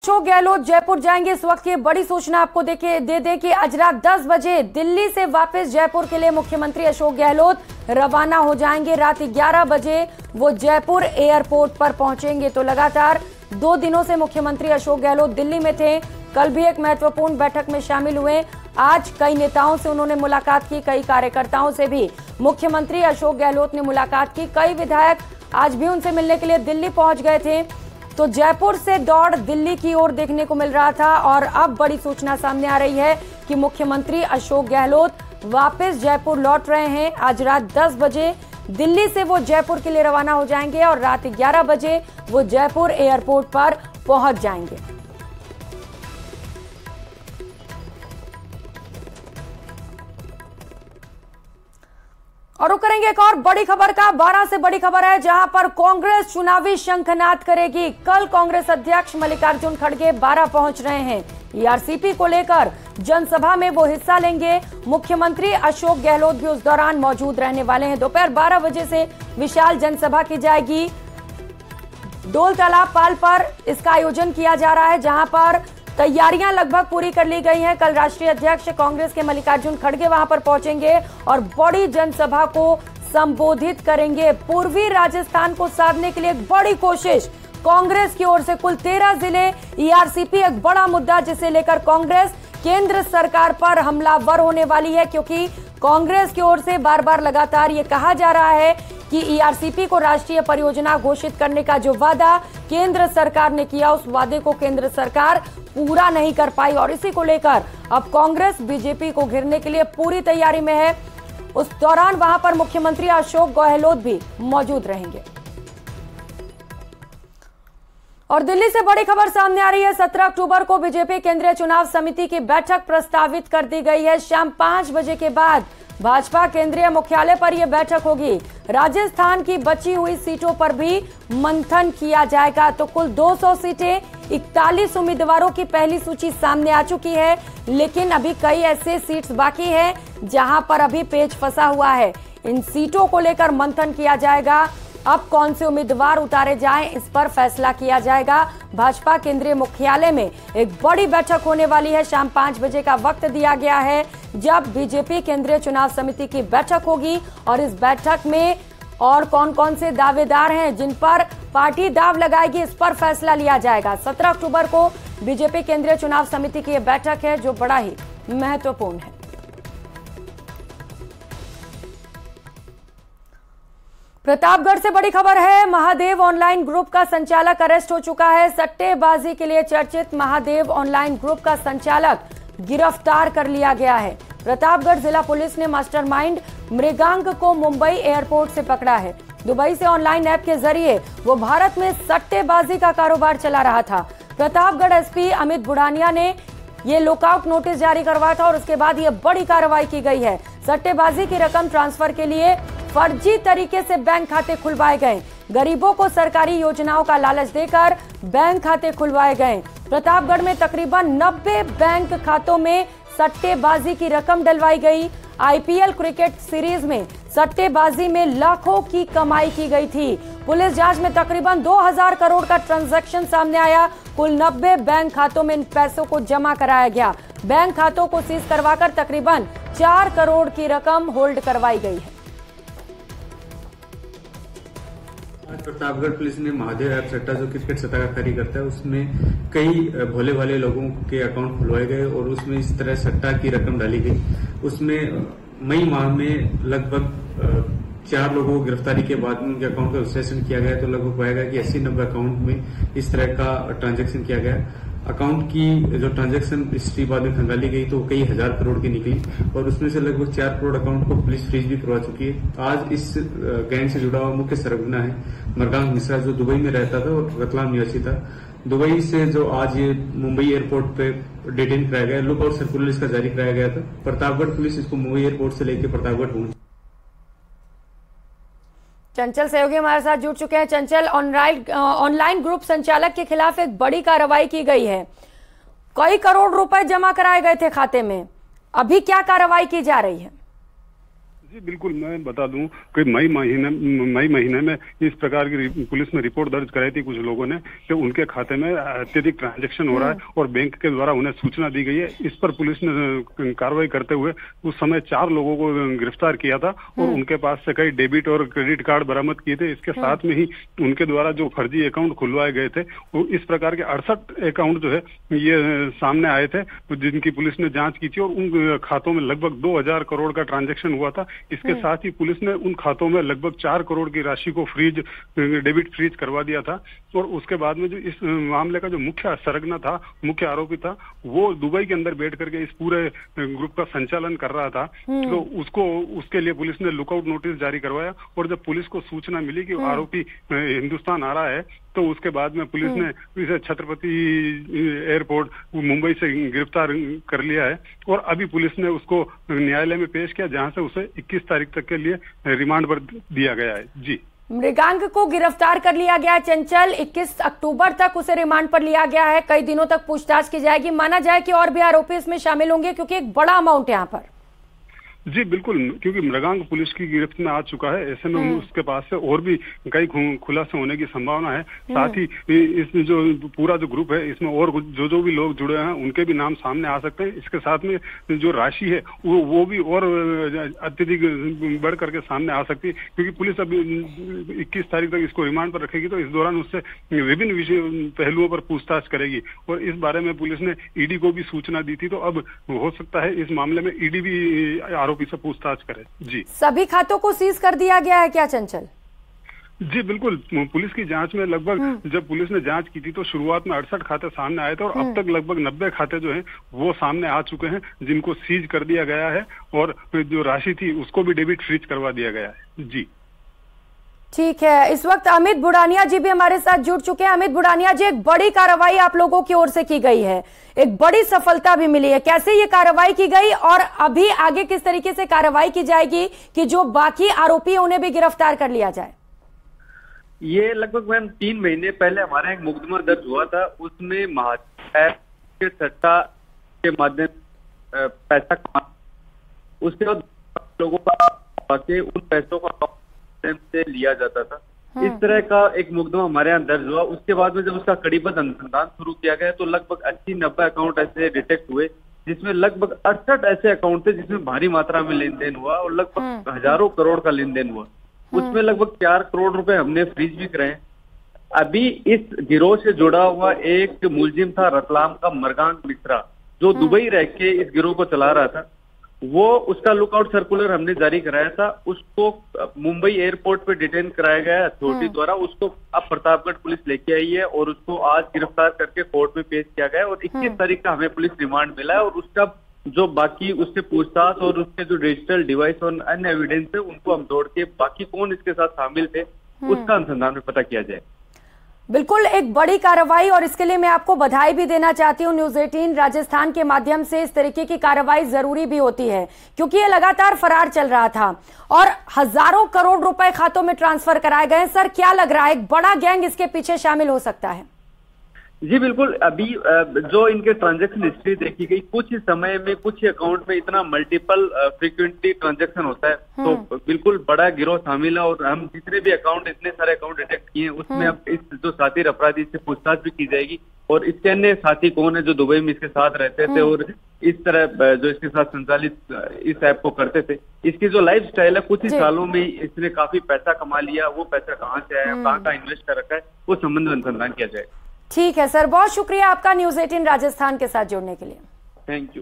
अशोक गहलोत जयपुर जाएंगे। इस वक्त की बड़ी सूचना आपको दे दे कि आज रात 10 बजे दिल्ली से वापस जयपुर के लिए मुख्यमंत्री अशोक गहलोत रवाना हो जाएंगे। रात 11 बजे वो जयपुर एयरपोर्ट पर पहुंचेंगे। तो लगातार 2 दिनों से मुख्यमंत्री अशोक गहलोत दिल्ली में थे। कल भी एक महत्वपूर्ण बैठक में शामिल हुए। आज कई नेताओं से उन्होंने मुलाकात की, कई कार्यकर्ताओं से भी मुख्यमंत्री अशोक गहलोत ने मुलाकात की। कई विधायक आज भी उनसे मिलने के लिए दिल्ली पहुंच गए थे। तो जयपुर से दौड़ दिल्ली की ओर देखने को मिल रहा था और अब बड़ी सूचना सामने आ रही है कि मुख्यमंत्री अशोक गहलोत वापस जयपुर लौट रहे हैं। आज रात 10 बजे दिल्ली से वो जयपुर के लिए रवाना हो जाएंगे और रात 11 बजे वो जयपुर एयरपोर्ट पर पहुंच जाएंगे। और रुक करेंगे एक और बड़ी खबर का। 12 से बड़ी खबर है जहां पर कांग्रेस चुनावी शंखनाद करेगी। कल कांग्रेस अध्यक्ष मल्लिकार्जुन खड़गे 12 पहुंच रहे हैं। ईआरसीपी को लेकर जनसभा में वो हिस्सा लेंगे। मुख्यमंत्री अशोक गहलोत भी उस दौरान मौजूद रहने वाले हैं। दोपहर 12 बजे से विशाल जनसभा की जाएगी। डोल तालाब पाल पर इसका आयोजन किया जा रहा है, जहां पर तैयारियां लगभग पूरी कर ली गई हैं। कल राष्ट्रीय अध्यक्ष कांग्रेस के मल्लिकार्जुन खड़गे वहां पर पहुंचेंगे और बड़ी जनसभा को संबोधित करेंगे। पूर्वी राजस्थान को साधने के लिए एक बड़ी कोशिश कांग्रेस की ओर से। कुल 13 जिले, ईआरसीपी एक बड़ा मुद्दा जिसे लेकर कांग्रेस केंद्र सरकार पर हमलावर होने वाली है, क्योंकि कांग्रेस की ओर से बार बार लगातार ये कहा जा रहा है कि ईआरसीपी को राष्ट्रीय परियोजना घोषित करने का जो वादा केंद्र सरकार ने किया, उस वादे को केंद्र सरकार पूरा नहीं कर पाई और इसी को लेकर अब कांग्रेस बीजेपी को घेरने के लिए पूरी तैयारी में है। उस दौरान वहां पर मुख्यमंत्री अशोक गहलोत भी मौजूद रहेंगे। और दिल्ली से बड़ी खबर सामने आ रही है। 17 अक्टूबर को बीजेपी केंद्रीय चुनाव समिति की बैठक प्रस्तावित कर दी गई है। शाम 5 बजे के बाद भाजपा केंद्रीय मुख्यालय पर यह बैठक होगी। राजस्थान की बची हुई सीटों पर भी मंथन किया जाएगा। तो कुल 200 सीटें, 41 उम्मीदवारों की पहली सूची सामने आ चुकी है, लेकिन अभी कई ऐसे सीट्स बाकी हैं जहां पर अभी पेच फंसा हुआ है। इन सीटों को लेकर मंथन किया जाएगा। अब कौन से उम्मीदवार उतारे जाएं, इस पर फैसला किया जाएगा। भाजपा केंद्रीय मुख्यालय में एक बड़ी बैठक होने वाली है। शाम 5 बजे का वक्त दिया गया है जब बीजेपी केंद्रीय चुनाव समिति की बैठक होगी और इस बैठक में और कौन कौन से दावेदार हैं जिन पर पार्टी दाव लगाएगी, इस पर फैसला लिया जाएगा। 17 अक्टूबर को बीजेपी केंद्रीय चुनाव समिति की यह बैठक है जो बड़ा ही महत्वपूर्ण है। प्रतापगढ़ से बड़ी खबर है। महादेव ऑनलाइन ग्रुप का संचालक अरेस्ट हो चुका है। सट्टेबाजी के लिए चर्चित महादेव ऑनलाइन ग्रुप का संचालक गिरफ्तार कर लिया गया है। प्रतापगढ़ जिला पुलिस ने मास्टरमाइंड मृगांक को मुंबई एयरपोर्ट से पकड़ा है। दुबई से ऑनलाइन ऐप के जरिए वो भारत में सट्टेबाजी का कारोबार चला रहा था। प्रतापगढ़ एसपी अमित बुढ़ानिया ने ये लुकआउट नोटिस जारी करवाया था और उसके बाद ये बड़ी कार्रवाई की गई है। सट्टेबाजी की रकम ट्रांसफर के लिए फर्जी तरीके से बैंक खाते खुलवाए गए। गरीबों को सरकारी योजनाओं का लालच देकर बैंक खाते खुलवाए गए। प्रतापगढ़ में तकरीबन 90 बैंक खातों में सट्टेबाजी की रकम डलवाई गई। आईपीएल क्रिकेट सीरीज में सट्टेबाजी में लाखों की कमाई की गई थी। पुलिस जांच में तकरीबन 2000 करोड़ का ट्रांजैक्शन सामने आया। कुल 90 बैंक खातों में इन पैसों को जमा कराया गया। बैंक खातों को सीज करवाकर तकरीबन 4 करोड़ की रकम होल्ड करवाई गई है। प्रतापगढ़ पुलिस ने महादेव ऐप सट्टा जो क्रिकेट सट्टा का कार्य करता है, उसमें कई भोले भाले लोगों के अकाउंट खुलवाए गए और उसमें इस तरह सट्टा की रकम डाली गई। उसमें मई माह में लगभग 4 लोगों को गिरफ्तारी के बाद उनके अकाउंट का विश्लेषण किया गया तो लगभग पाया गया कि 80-90 अकाउंट में इस तरह का ट्रांजैक्शन किया गया। अकाउंट की जो ट्रांजैक्शन हिस्ट्री बाद में खंगाली गई तो कई हजार करोड़ की निकली और उसमें से लगभग 4 करोड़ अकाउंट को पुलिस फ्रीज भी करवा चुकी है। आज इस गैंग से जुड़ा हुआ मुख्य सरगना है मृगांक मिश्रा, जो दुबई में रहता था और रतलाम निवासी था। दुबई से जो आज ये मुंबई एयरपोर्ट पे डिटेन कराया गया, लुकआउट सर्कुलर इसका जारी कराया गया था। प्रतापगढ़ पुलिस इसको मुंबई एयरपोर्ट से लेकर प्रतापगढ़ पहुंची। चंचल सहयोगी हमारे साथ जुड़ चुके हैं। चंचल, ऑनलाइन ग्रुप संचालक के खिलाफ एक बड़ी कार्रवाई की गई है। कई करोड़ रुपए जमा कराए गए थे खाते में, अभी क्या कार्रवाई की जा रही है? जी बिल्कुल, मैं बता दूं कि मई महीने में इस प्रकार की पुलिस में रिपोर्ट दर्ज कराई थी कुछ लोगों ने कि उनके खाते में अत्यधिक ट्रांजैक्शन हो रहा है और बैंक के द्वारा उन्हें सूचना दी गई है। इस पर पुलिस ने कार्रवाई करते हुए उस समय 4 लोगों को गिरफ्तार किया था और उनके पास से कई डेबिट और क्रेडिट कार्ड बरामद किए थे। इसके साथ में ही उनके द्वारा जो फर्जी अकाउंट खुलवाए गए थे, वो इस प्रकार के 68 अकाउंट जो है ये सामने आए थे, जिनकी पुलिस ने जांच की थी और उन खातों में लगभग 2000 करोड़ का ट्रांजैक्शन हुआ था। इसके साथ ही पुलिस ने उन खातों में लगभग 4 करोड़ की राशि को डेबिट फ्रीज करवा दिया था। और उसके बाद में जो इस मामले का जो मुख्य सरगना था, मुख्य आरोपी था, वो दुबई के अंदर बैठ करके इस पूरे ग्रुप का संचालन कर रहा था। तो उसके लिए पुलिस ने लुकआउट नोटिस जारी करवाया और जब पुलिस को सूचना मिली कि आरोपी हिंदुस्तान आ रहा है, तो उसके बाद में पुलिस ने इसे छत्रपति एयरपोर्ट मुंबई से गिरफ्तार कर लिया है और अभी पुलिस ने उसको न्यायालय में पेश किया, जहां से उसे 21 तारीख तक के लिए रिमांड पर दिया गया है। जी, मृगांक को गिरफ्तार कर लिया गया चंचल, 21 अक्टूबर तक उसे रिमांड पर लिया गया है। कई दिनों तक पूछताछ की जाएगी। माना जाए कि और भी आरोपी इसमें शामिल होंगे, क्योंकि एक बड़ा अमाउंट है यहाँ पर। जी बिल्कुल, क्योंकि मृगांक पुलिस की गिरफ्त में आ चुका है, ऐसे में उसके पास से और भी कई खुलासे होने की संभावना है। साथ ही इसमें जो पूरा जो ग्रुप है, इसमें और जो भी लोग जुड़े हैं उनके भी नाम सामने आ सकते हैं। इसके साथ में जो राशि है वो भी और अत्यधिक बढ़ करके सामने आ सकती है, क्योंकि पुलिस अभी 21 तारीख तक इसको रिमांड पर रखेगी, तो इस दौरान उससे विभिन्न विषय पहलुओं पर पूछताछ करेगी और इस बारे में पुलिस ने ईडी को भी सूचना दी थी। तो अब हो सकता है इस मामले में ईडी भी आरोपी से पूछताछ करे। जी, सभी खातों को सीज कर दिया गया है क्या चंचल? जी बिल्कुल, पुलिस की जांच में लगभग जब पुलिस ने जांच की थी तो शुरुआत में 68 खाते सामने आए थे और अब तक लगभग 90 खाते जो हैं वो सामने आ चुके हैं, जिनको सीज कर दिया गया है और जो राशि थी उसको भी डेबिट फ्रीज करवा दिया गया है। जी ठीक है, इस वक्त अमित बुढ़ानिया जी भी हमारे साथ जुड़ चुके हैं। अमित बुढ़ानिया जी, एक बड़ी कार्रवाई आप लोगों की ओर से की गई है, एक बड़ी सफलता भी मिली है। कैसे ये कार्रवाई की गई और अभी आगे किस तरीके से कार्रवाई की जाएगी कि जो बाकी आरोपी हैं उन्हें भी गिरफ्तार कर लिया जाए? ये लगभग मैम 3 महीने पहले हमारा एक मुकदमा दर्ज हुआ था, उसमें महादेव के सट्टा के माध्यम पैसा कमा, उसके बाद लोगों का उन पैसों का से लिया जाता था। इस तरह का एक मुकदमा हमारे यहाँ दर्ज हुआ। उसके बाद में जब उसका कड़ीबद्ध अनुसंधान शुरू किया गया तो लगभग 80-90 अकाउंट ऐसे डिटेक्ट हुए, जिसमें लगभग 68 ऐसे अकाउंट थे जिसमें भारी मात्रा में लेन देन हुआ और लगभग हजारों करोड़ का लेन देन हुआ। उसमें लगभग 4 करोड़ रुपए हमने फ्रीज भी कराए। अभी इस गिरोह से जुड़ा हुआ एक मुलजिम था रतलाम का मृगांक मिश्रा, जो दुबई रह के इस गिरोह को चला रहा था। वो उसका लुकआउट सर्कुलर हमने जारी कराया था, उसको मुंबई एयरपोर्ट पे डिटेन कराया गया अथॉरिटी द्वारा। उसको अब प्रतापगढ़ पुलिस लेके आई है और उसको आज गिरफ्तार करके कोर्ट में पेश किया गया और 21 तारीख का हमें पुलिस रिमांड मिला है और उसका जो बाकी उससे पूछताछ और उसके जो डिजिटल डिवाइस और अन्य एविडेंस है उनको हम जोड़ के बाकी कौन इसके साथ शामिल थे उसका अनुसंधान में पता किया जाए। बिल्कुल एक बड़ी कार्रवाई और इसके लिए मैं आपको बधाई भी देना चाहती हूँ। न्यूज़ 18 राजस्थान के माध्यम से इस तरीके की कार्रवाई जरूरी भी होती है, क्योंकि ये लगातार फरार चल रहा था और हजारों करोड़ रुपए खातों में ट्रांसफर कराए गए। सर, क्या लग रहा है, एक बड़ा गैंग इसके पीछे शामिल हो सकता है? जी बिल्कुल, अभी जो इनके ट्रांजैक्शन हिस्ट्री देखी गई, कुछ ही समय में कुछ ही अकाउंट में इतना मल्टीपल फ्रीक्वेंटली ट्रांजैक्शन होता है, तो बिल्कुल बड़ा गिरोह शामिल है। और हम जितने भी अकाउंट, इतने सारे अकाउंट डिटेक्ट किए हैं उसमें अब इस जो साथी अपराधी से पूछताछ भी की जाएगी और इसके अन्य साथी कौन है जो दुबई में इसके साथ रहते थे और इस तरह जो इसके साथ संचालित इस ऐप को करते थे। इसकी जो लाइफ स्टाइल है, कुछ ही सालों में इसने काफी पैसा कमा लिया, वो पैसा कहाँ से आया, कहाँ का इन्वेस्ट कर रखा है, वो संबंध में अनुसंधान किया जाएगा। ठीक है सर, बहुत शुक्रिया आपका न्यूज़ 18 राजस्थान के साथ जुड़ने के लिए। Thank you.